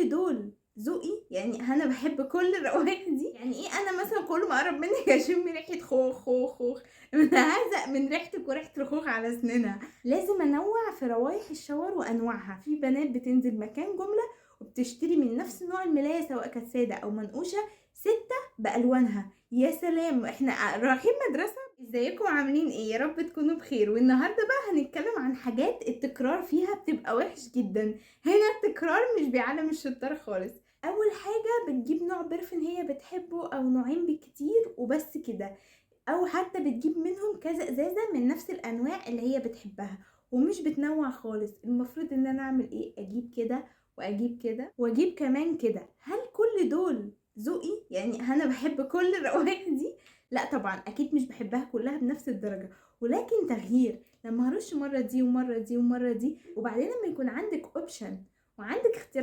كل دول ذوقي؟ يعني انا بحب كل الروائح دي؟ يعني ايه انا مثلا كل ما اقرب منك اشم ريحه خوخ خوخ خوخ؟ انا هزق من ريحتك وريحه الخوخ على سننا. لازم انوع في روايح الشاور وانواعها. في بنات بتنزل مكان جمله وبتشتري من نفس نوع الملايه سواء كانت ساده او منقوشه 6 بالوانها. يا سلام، احنا رايحين مدرسه. ازيكم عاملين ايه؟ يا رب تكونوا بخير. والنهارده بقى هنتكلم عن حاجات التكرار فيها بتبقى وحش جدا. هنا التكرار مش بيعلم الشطار خالص. اول حاجه بتجيب نوع برفن هي بتحبه او نوعين بالكتير وبس كده، او حتى بتجيب منهم كذا ازازه من نفس الانواع اللي هي بتحبها ومش بتنوع خالص. المفروض ان انا اعمل ايه؟ اجيب كده واجيب كده واجيب كمان كده. هل كل دول ذوقي؟ يعني انا بحب كل الروائح دي؟ لا طبعا، اكيد مش بحبها كلها بنفس الدرجه، ولكن تغيير. لما هرش مره دي ومره دي ومره دي، وبعدين لما يكون عندك اوبشن وعندك اختيار